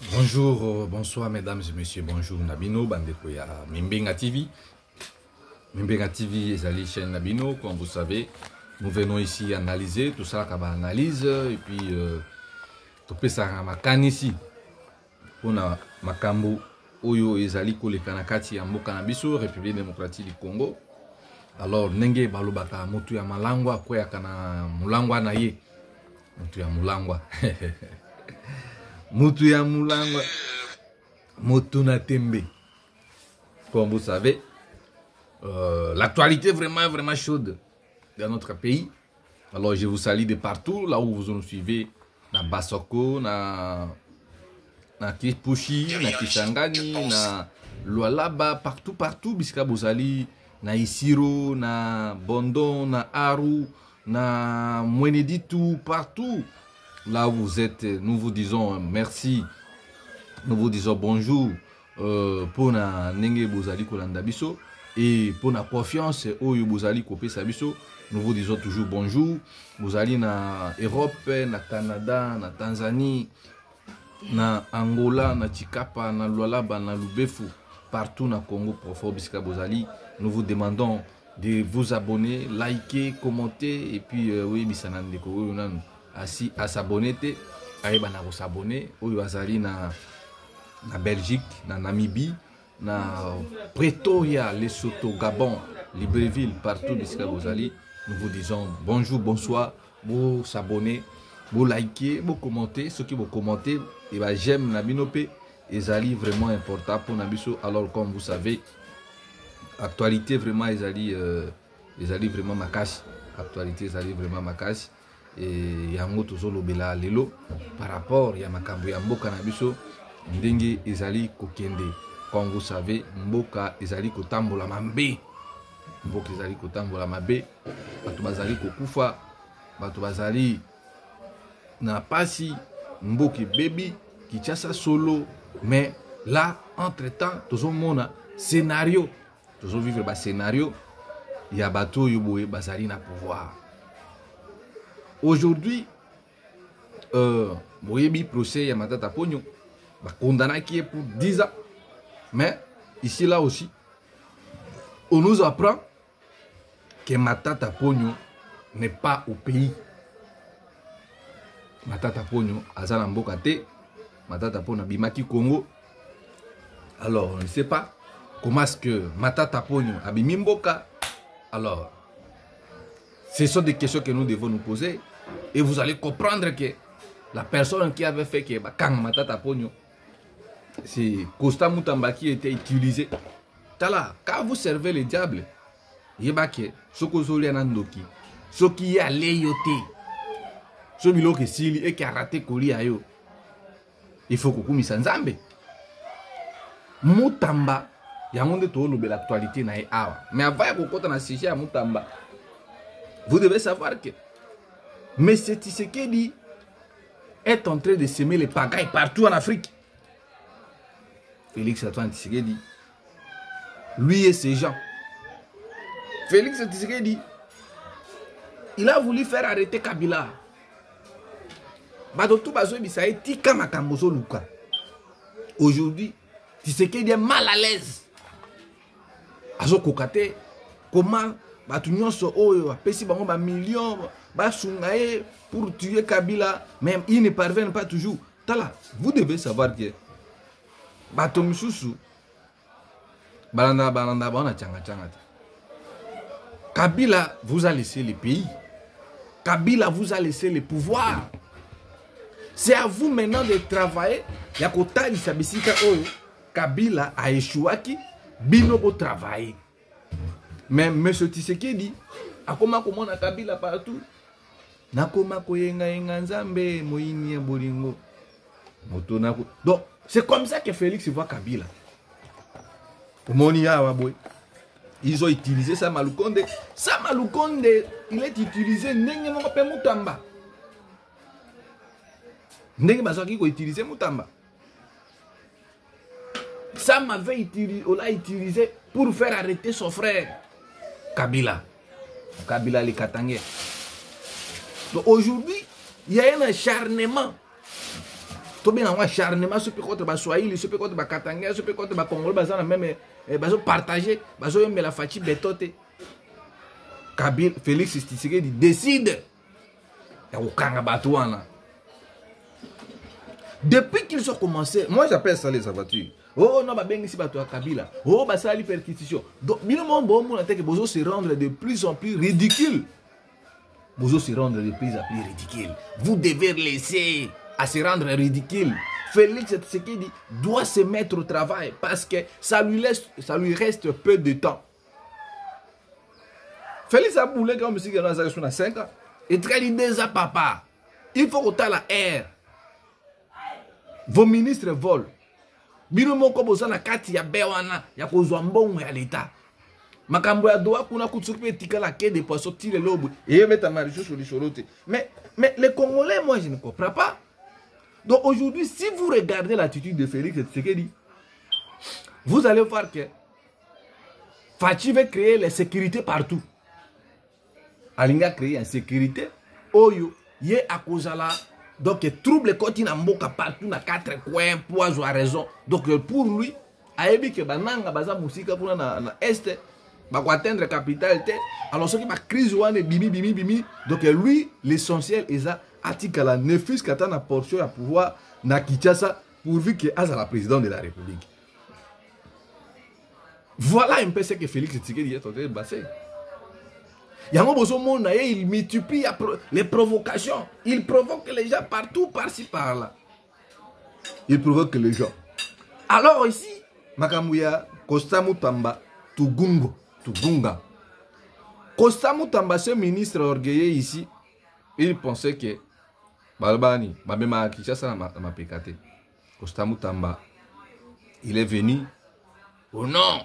Bonjour, bonsoir mesdames et messieurs, bonjour Nabino, bandeko ya Mimbenga TV. Mimbenga TV est la chaîne Nabino, comme vous savez. Nous venons ici analyser tout ça, analyse et puis tout ça makani ici. Pour na makambo oyo ezali koleka na kati ya mboka na biso République démocratique du Congo. Alors nenge balobaka mutu ya malangwa akweyaka na mulangwa na ye. Mutu ya mulangwa. Mutu ya mulangwa. Mutu na tembe. Comme vous savez, l'actualité est vraiment chaude dans notre pays. Alors je vous salue de partout, là où vous nous suivez, na Basoko, na Kipushi, na Kisangani, na Lualaba, partout, Biska Bozali, na Isiro, na Bondon, na Aru, na Mweneditu, partout. Là où vous êtes, nous vous disons merci, nous vous disons bonjour pour na Nenge Bozali Kolanda Biso et pour la confiance Oyo Bozali Kopé Sabiso. Nous vous disons toujours bonjour. Vous allez na Europe, na Canada, na Tanzanie, na Angola, na Chikapa, na Lualaba, na Lubefu, partout na Congo profond Biska Bozali. Nous vous demandons de vous abonner, liker, commenter et puis oui bisanan deko oyo nan asi à s'abonner te ayeba na ko s'abonner oyo azali na Belgique, na Namibie, na Pretoria, Lesotho, Gabon, Libreville, partout Biska Bozali. Nous vous disons bonjour, bonsoir, vous s'abonner, vous liker, vous commenter. Ceux qui vont commenter, et ben j'aime Nabinope, et Zali vraiment important pour Nabiso. Alors comme vous savez, actualité vraiment Zali vraiment ma cache. Actualité Zali vraiment ma cache. Et yango tozolo bela lelo par rapport ya makambo ya mboka Nabiso, ndenge Zali kokende. Comme vous savez, mboka Zali kotambola mambe. Mboka ezali kotambola mabe, bato bazali kokufa, bato bazali na pasi, mboka baby Kinshasa solo, mais là entre temps tozo mona scénario, tozo vivre ba scénario ya bato yoboye bazali na pouvoir. Aujourd'hui boyebi procès ya Matata Ponyo ba condamné qui est pour 10 ans, mais ici là aussi on nous apprend que Matata Ponyo n'est pas au pays. Matata Ponyo azala mboka te, Matata Ponyo bimaki Congo. Alors on ne sait pas comment est-ce que Matata Ponyo abimi mboka. Alors ce sont des questions que nous devons nous poser et vous allez comprendre que la personne qui avait fait que quand Matata Ponyo, c'est Costa Mutamba qui était utilisé. Tala, quand vous servez le diable, yebake soko zoli anandoki soki ya leyote so biloko sili et qui a raté koli ayo, il faut kokumisa nzambe Mutamba yango nde to lobe l'actualité na awa. Mais avant ya kokota na sujet ya Mutamba, vous devez savoir que M. Tshisekedi est en train de semer les pagailles partout en Afrique. Félix Antoine Tshisekedi, lui et ses gens. Félix Tshisekedi, il a voulu faire arrêter Kabila. Aujourd'hui, Tshisekedi est mal à l'aise. Azo kokate, comment millions pour tuer Kabila, même ils ne parviennent pas toujours. Tala, vous devez savoir que Kabila vous a laissé le pays. Kabila vous a laissé le pouvoir. C'est à vous maintenant de travailler. Yakota Nisabisika Oyo, Kabila a échoué qui binobo travailler. Mais M. Tshisekedi a comment na Kabila partout. Nakoma koyenga yenga nzambe moyini ya bolingo. Donc c'est comme ça que Félix voit Kabila. Monia Waboy. Ils ont utilisé Sama Lukonde. Sama Lukonde, il est utilisé Nenge Mokope Mutamba. Nenge Bazaki ko utilisé Mutamba. Sam avait utilisé, on l'a utilisé pour faire arrêter son frère Kabila. Kabila les Katangais. Donc aujourd'hui, il y a un acharnement To bien en acharnement ce peut contre ba Swahili, ce peut contre ba Katanga, ce peut contre ba Congolais, bazana même bazo partager, bazo yombe la fachi betote. Kabila Félix Tshisekedi décide ya kokanga bato wana. Depuis qu'ils ont commencé, moi j'appelle ça les avatures. Oh non, bah ben ici bato Kabila. Oh bah ça l'hypercritition. Donc minimum bon mon que bozo se rendre de plus en plus ridicule. Bozo se rendre de plus en plus ridicule. Vous devez laisser à se rendre ridicule. Félix Tshisekedi doit se mettre au travail parce que ça lui reste peu de temps. Félix a boulé comme si il a 5 ans. Et très déjà papa. Il faut que tu la air. Vos ministres volent. Binomo ko bozana kati ya bewana ya kozwa mbongo ya l'État. Makambo ya doa kuna kutsupe tika la quai des poissons tire lobo et mettre marichou sur les chorotes. Mais les Congolais, moi je ne comprends pas. Donc aujourd'hui, si vous regardez l'attitude de Félix Tshisekedi, vous allez voir que Fachi veut créer la sécurité partout. Alinga créer une sécurité. Oyo, yé à Kozala. Donc, trouble quand il a mboka partout dans 4 coins pour avoir raison. Donc, pour lui, aébi que bananga baza musika pour na est, ba ko atteindre capitale té. Alors, ce qui ma crise wane bimi. Donc, lui, l'essentiel est ça. Atikala nefis kata na portion à pouvoir na Kinshasa pourvu que aza la président de la République. Voilà un peu ce que Félix Tshisekedi est en train de passer. Il multiplie les provocations. Il provoque les gens partout, par-ci, par-là. Il provoque les gens. Alors ici, Makamouya, Costa Mutamba, Tugunga. Costa Mutamba, ce ministre orgueilleux ici, il pensait que Balbani, Babema Kinshasa m'a pécaté. Costa Mutamba, il est venu au nom.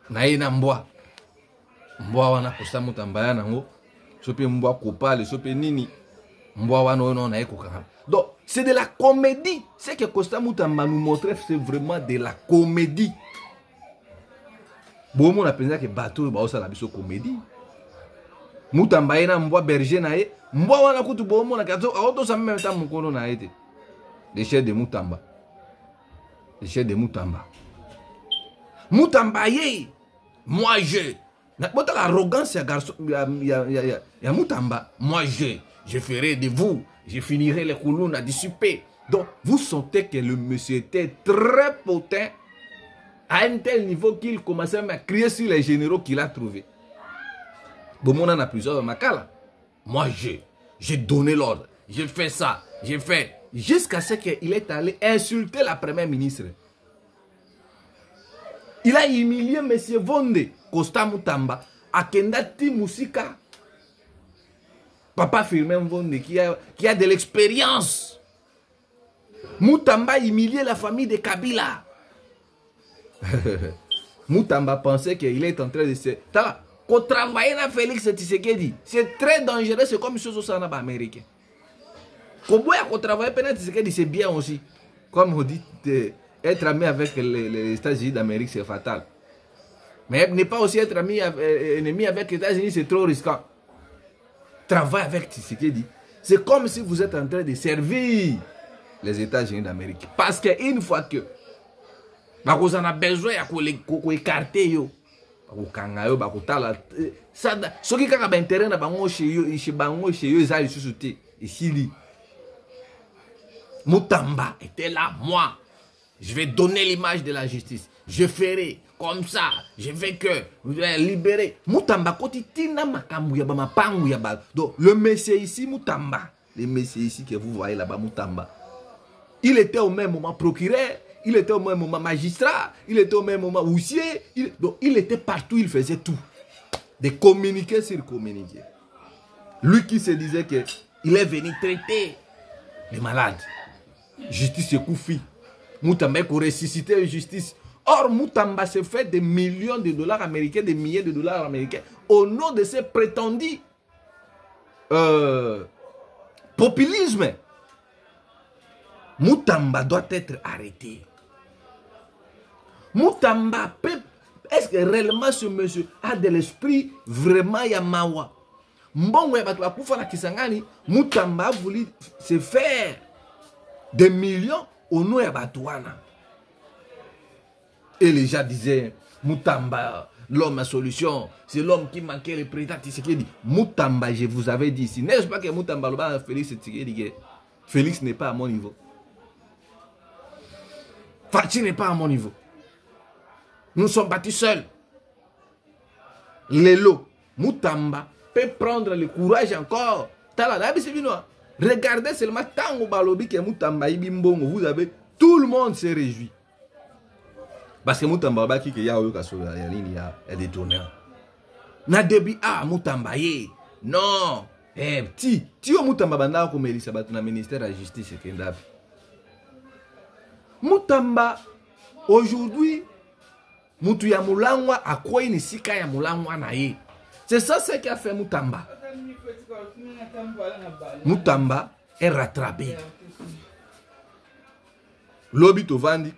Naïna Mboa. Mboa wana Costa Mutamba ya nango sope mboa kopale sope nini mboa wana ono na ekokanga. Donc c'est de la comédie. C'est que Costa Mutamba nous montrait, c'est vraiment de la comédie. Bomo na penza ke bateau ba osa la biso comédie. Mutamba ina mboa berger na ye mboa wana kutu bomo na kazo auto sa même temps mukono na ete. Les chefs de Mutamba. Les chefs de Mutamba. Mutamba ye moi je l'arrogance ya garçon ya Mutamba. Moi je ferai de vous, je finirai les colonnes à dissiper. Donc vous sentez que le monsieur était très potent à un tel niveau qu'il commençait à crier sur les généraux qu'il a trouvés. Bon, on en a plusieurs Makala. Moi j'ai donné l'ordre, j'ai fait ça, j'ai fait jusqu'à ce qu'il est allé insulter la première ministre. Il a humilié M. Vonde, Costa Mutamba, Akendati Musika. Papa Firmin Vonde, qui a de l'expérience. Mutamba a humilié la famille de Kabila. Mutamba pensait qu'il est en train de se... Qu'on travaille avec Félix Tshisekedi, c'est très dangereux, c'est comme chose au Sanaba américain. Qu'on travaille avec Tshisekedi, c'est bien aussi. Comme on dit... Être ami avec les États-Unis d'Amérique, c'est fatal. Mais ne pas aussi être ennemi avec les États-Unis, c'est trop risquant. Travailler avec Tshisekedi, c'est comme si vous êtes en train de servir les États-Unis d'Amérique. Parce qu'une fois que vous en avez besoin de écarter, ce qui a intérêt chez Mutamba était là, moi. Je vais donner l'image de la justice. Je ferai comme ça. Je vais libérer. Mutamba koti tina makambu ya ba mapangu ya ba. Donc le monsieur ici Mutamba, le monsieur ici que vous voyez là-bas Mutamba, il était au même moment procureur, il était au même moment magistrat, il était au même moment huissier, donc il était partout, il faisait tout. De communiquer sur communiquer. Lui qui se disait que il est venu traiter les malades. Justice Koufi. Mutamba pour ressusciter la justice. Or, Mutamba se fait des millions de dollars américains, des milliers de dollars américains au nom de ce prétendu populisme. Mutamba doit être arrêté. Mutamba, est-ce que réellement ce monsieur a de l'esprit vraiment Yamawa? Mbongo ya batu bakufa na Kisangani, Mutamba a voulu se faire des millions au nom de Batouana. Et les gens disaient, Moutamba, l'homme à solution, c'est l'homme qui manquait le président Tshisekedi. Moutamba, je vous avais dit ici, n'est-ce pas que Moutamba, Félix Tshisekedi, Félix n'est pas à mon niveau. Fachi n'est pas à mon niveau. Nous sommes battus seuls. Lelo, Moutamba peut prendre le courage encore. Regardez seulement Tango Balobi que Moutamba Ibimbongo, vous avez, tout le monde s'est réjoui. Parce que Moutamba Baki que Yao Kaso est détourné. Na debi ah Moutamba ye. Non. Eh ti o Moutamba banda ko Melissa bat na ministère de la justice Kendab. Moutamba aujourd'hui Moutou ya Moulangwa a quoi une sika ya Moulangwa na ye. C'est ça ce qui a fait Moutamba. Moutamba est rattrapé. Lobi to vandi.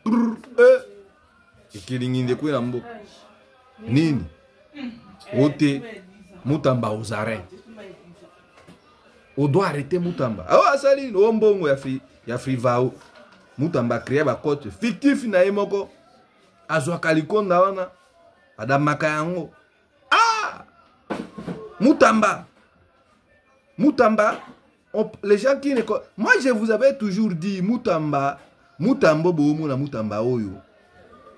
Ekiringinde kwe na mbo. Nini? Ote Moutamba aux arrêts. On doit arrêter Moutamba. Ah sali no mbongo ya Frivao. Moutamba créé ba cote fictif na yemoko. Azwa kalikonda wana. Adamaka yango. Ah! Moutamba. Moutamba, les gens qui ne... Moi, je vous avais toujours dit, Moutamba, Moutambo, Moutamba, Oyo.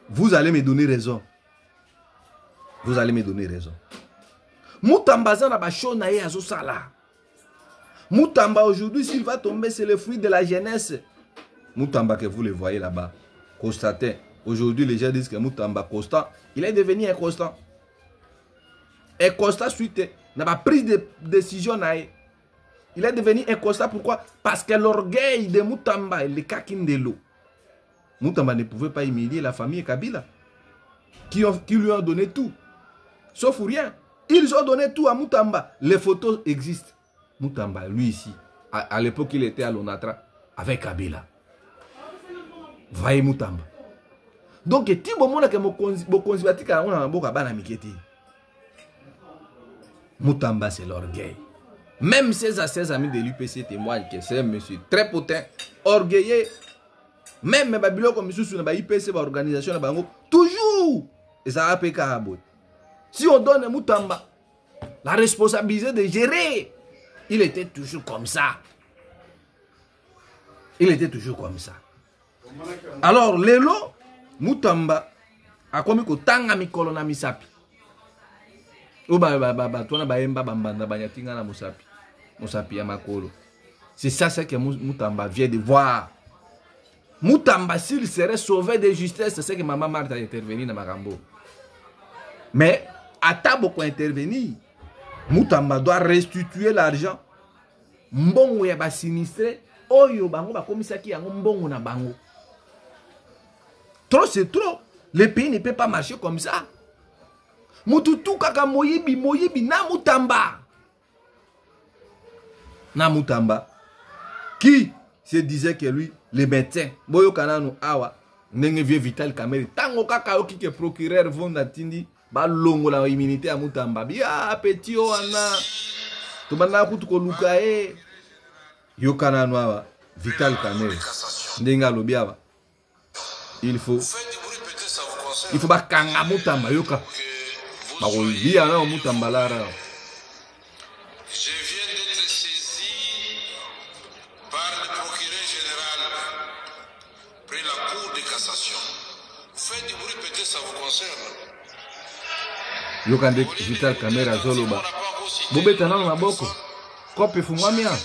Vous allez me donner raison. Vous allez me donner raison. Moutamba, ça n'a pas chonaye à Zosala. Moutamba, aujourd'hui, s'il va tomber, c'est le fruit de la jeunesse. Moutamba, que vous le voyez là-bas, constatez. Aujourd'hui, les gens disent que Moutamba, constant, il est devenu inconstant. Inconstant suite, n'a pas pris de décision. Il est devenu inconstant. Pourquoi? Parce que l'orgueil de Moutamba, le kakine de l'eau. Moutamba ne pouvait pas humilier la famille Kabila, qui lui ont donné tout. Sauf rien. Ils ont donné tout à Moutamba. Les photos existent. Moutamba, lui ici, à l'époque, il était à l'Onatra avec Kabila. Voyez Moutamba. Donc, si vous avez Moutamba, c'est l'orgueil. Même ses amis de l'UPC témoignent que c'est un monsieur très potent, orgueilleux. Même Babylone comme monsieur sur l'UPC, l'organisation, toujours. Et ça a pété à bout. Si on donne à Moutamba la responsabilité de gérer, il était toujours comme ça. Il était toujours comme ça. Alors, Lelo, Moutamba, a commis que tanga mikolo na misapi. C'est ça ce que Moutamba vient de voir. Moutamba, s'il serait sauvé de justesse, c'est ce que maman Martha a intervenu dans Marambo. Mais, à beaucoup intervenir, Moutamba doit restituer l'argent. Mbongo ya ba sinistré, oyo bango ba komisaki yango mbongo na bango. Trop c'est trop. Le pays ne peut pas marcher comme ça. Mututu kaka moyibi na Moutamba. Na Moutamba. Qui se disait que lui, le médecin, boyo kananu awa, nenge vieux Vital Kamerhe, tango kaka oki ke procureur vonda tindi, ba longo la immunité à Moutamba. Bia petit wana. Tubana kutuko luka yo kananu awa, Vital Kamerhe. Ndenga lobiaba. Il faut bakanga Moutamba yoka. Je viens d'être saisi par le procureur général près la Cour de cassation. Faites du bruit, peut-être ça vous concerne. Yokande Vital Kamerhe Zoloba. Bobeta na maboko. Kope fungwamia. Vous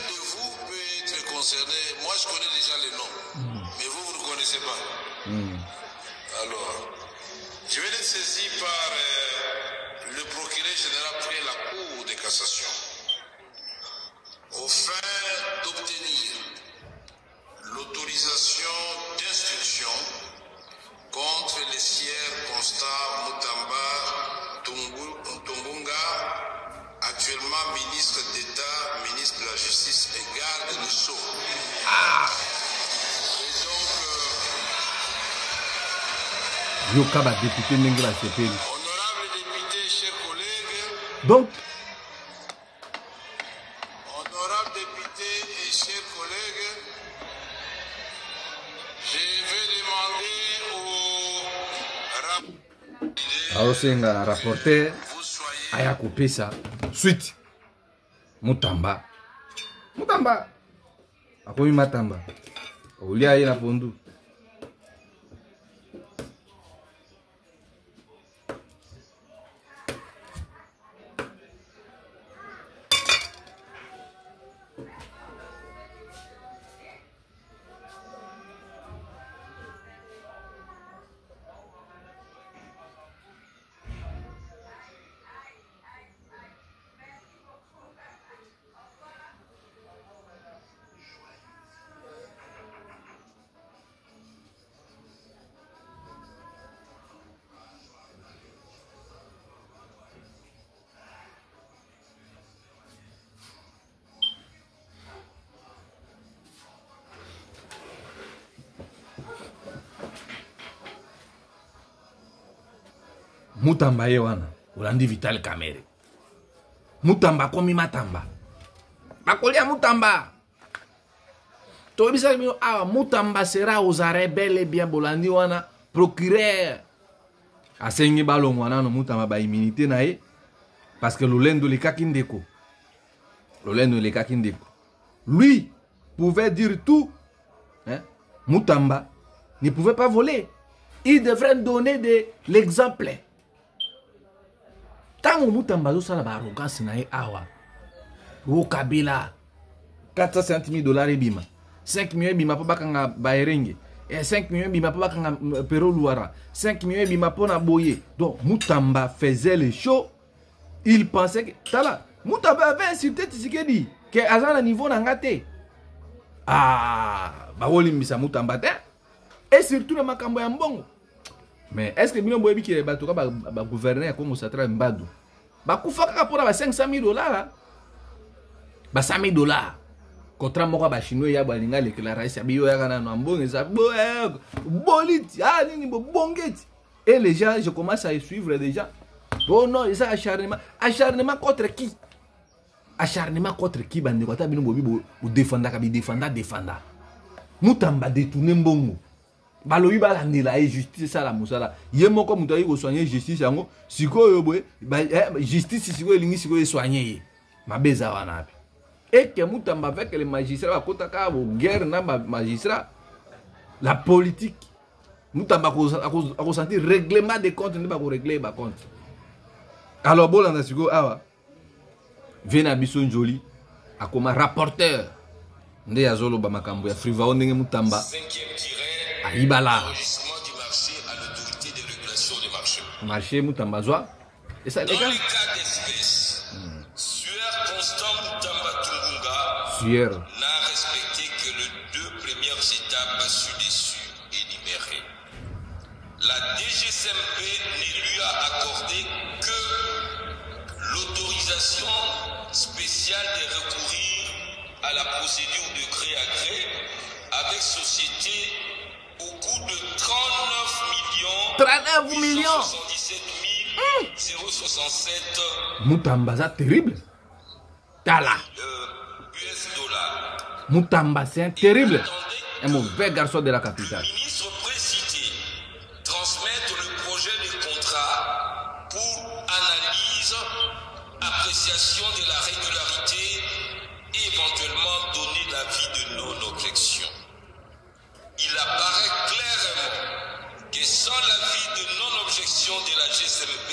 peut être concerné. Moi je connais déjà les noms. Mais vous ne connaissez pas. Alors, je vais être saisi par le procureur général près la Cour de cassation, aux fins d'obtenir l'autorisation d'instruction contre les sieurs Constant Moutamba Tongunga, actuellement ministre d'État, ministre de la Justice et garde des Sceaux. Et donc, Yokaba député Nengla Sepeli. honorable député, chers collègues, Donc, honorable député et chers collègues, aosenga rapporteur aya kopesa suite Mutamba akomi Matamba olia ye na pondu Mutamba ye wana Olandi Vital Kamerhe Mutamba komi Matamba bakolia Mutamba tobisa bino awa Mutamba sera aux arrêts bel et bien bolandi wana procureur asengi balongo wana no Mutamba ba immunité na ye parce que lolendo le kakindeko lui pouvait dire tout hein? Mutamba ne pouvait pas voler, il devrait donner de l'exemple. Tango Mutamba zo sala ba arrogance na ye awa o Kabila 450 000 $ ebima 5 millions ebima po bakanga baerenge et 5 millions ebima po bakanga Pero Luara 5 millions ebima po na boye. Donc Mutamba faisait les shows, il pensait que tala Mutamba avait insulté Tshisekedi que azana niveau na ngate ba olimbisa Mutamba te et surtout na makambo ya mbongo. Mais est-ce que bino boyebi ki bato ka ba gouverner ya Congo Central Mbadu ba kufaka pour ba 500 000 $, ba 100 000 $. Contrat moko ba chinois ya balinga déclaration biyo ya kana no mbongo ça boliti nini bo bongeti. Et les gens, je commence à suivre déjà. Oh non, ça acharnement contre qui? Acharnement contre qui? Bande kota bino bobi bo défenda ka bi défenda. Mutamba détourner mbongo. Balobi balandela et justice ça la musala ye moko muto yi ko soigner justice yango sikoyo boye justice sikoyo lingi sikoyo soigner mabeza wana api et que Mutamba avec les magistrats ba kotaka bo guerre na magistrat la politique Mutamba ko sentir règlement des comptes ne ba ko régler ba compte. Alors bolanda sikoyo awa vena biso njoli akoma rapporteur nde yazolo ba makambo ya Friva ndenge Mutamba Ibala. Enregistrement du marché à l'autorité de régulation des marchés. Marché Mutambazwa. Et ça, dans les cas d'espèce, Sueur Constant Mutamba Tungunga n'a respecté que les 2 premières étapes ci-dessus énumérées. La DGCMP ne lui a accordé que l'autorisation spéciale de recourir à la procédure de gré à gré avec société au coût de 39 millions 77 067 Mutamba, c'est terrible. Tala. US dollars. Mutamba, c'est terrible. Un mauvais garçon de la capitale. Le ministre précité transmettre le projet de contrat pour analyse, appréciation de la régularité et éventuellement donner l'avis de non-objection. Il apparaît clairement que sans l'avis de non-objection de la GCMP,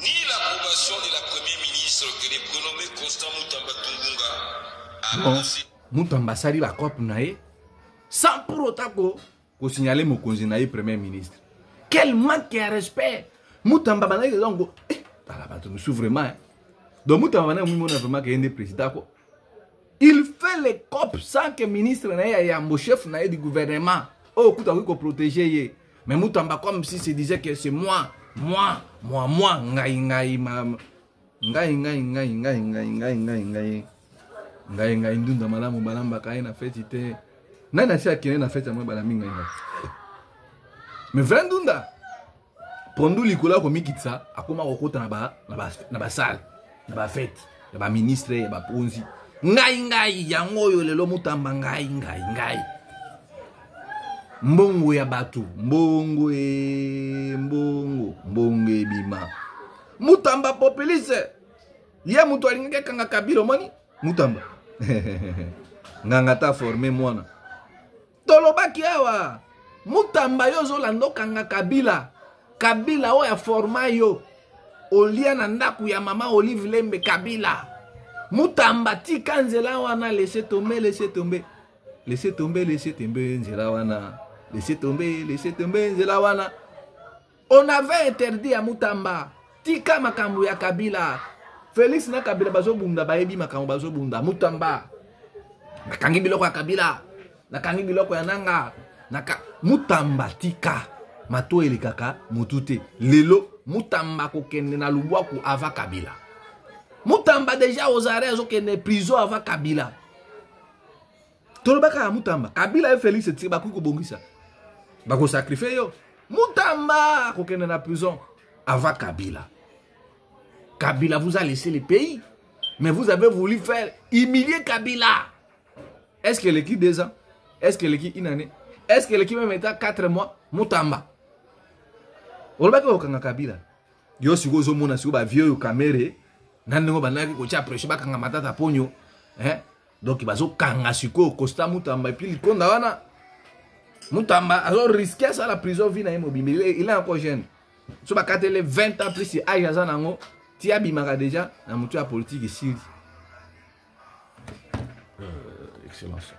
ni l'approbation de la Première ministre que le prénommé Constant Mutamba Tungunga a annoncé. Mutamba sali la COP nae, sans pour autant qu'on signale Mokonzi nae Premier ministre. Quel manque de respect! Mutamba banaye donc, me souffre vraiment. Donc Mutamba banaye vraiment qu'il y a un président. Il fait les COP sans que le ministre n'ait un chef du gouvernement. Oh, écoute, il faut protéger. Mais Mutamba comme si se disait que c'est moi, ngai ndunda malamu balamba kai na fête te. Nana sia kine na fête moi balami ngai. Mais vendunda. Pondu likula ko mikitsa akoma kokota na ba salle, na ba fête, na ba ministre, na ba ponzi. Ngai yango yo lelo Mutamba ngai mbongo ya batu mbongo ebima Mutamba populiste ye mutu alingaki kanga Kabila moni Mutamba nganga ta formé mwana tolobaki awa Mutamba yo zolanda kanga Kabila oya forma yo olia na ndaku ya mama Olive Lembe Kabila Mutamba tika nzela wana laissez tomber nzela wana laissez tomber nzela wana. On avait interdit à Mutamba tika makambo ya Kabila. Félix na Kabila bazo bunda baebi makambo bazo bunda Mutamba nakangi biloko ya Kabila nakangi biloko ya nanga Mutamba tika mato elikaka mutute lelo Mutamba kokende na lubwaku ava Kabila. Mutamba déjà aux arrêts okende prison ava Kabila. Tolobaka Mutamba Kabila et Félix tiba ku bongisa bako sacrifier yo Mutamba kokende na prison ava Kabila. Kabila vous a laissé le pays, mais vous avez voulu faire humilier Kabila. Est-ce que l'équipe 2 ans? Est-ce que l'équipe une année? Est-ce que l'équipe même était 4 mois? Mutamba. Olobaka okanga Kabila. Yo siko zo mona siko ba vieux yo kamere. Nandengo banaki ko cha pressure bakanga matata ponyo. Donc bazo kanga siko Costa Mutamba et puis likonda wana. Mutamba azo risquer ça la prison vie na mobile. Il est encore jeune. So ba katele 20 ans plus si aya za nango. Ti abimaka déjà na mutu ya politique ici. Excellence.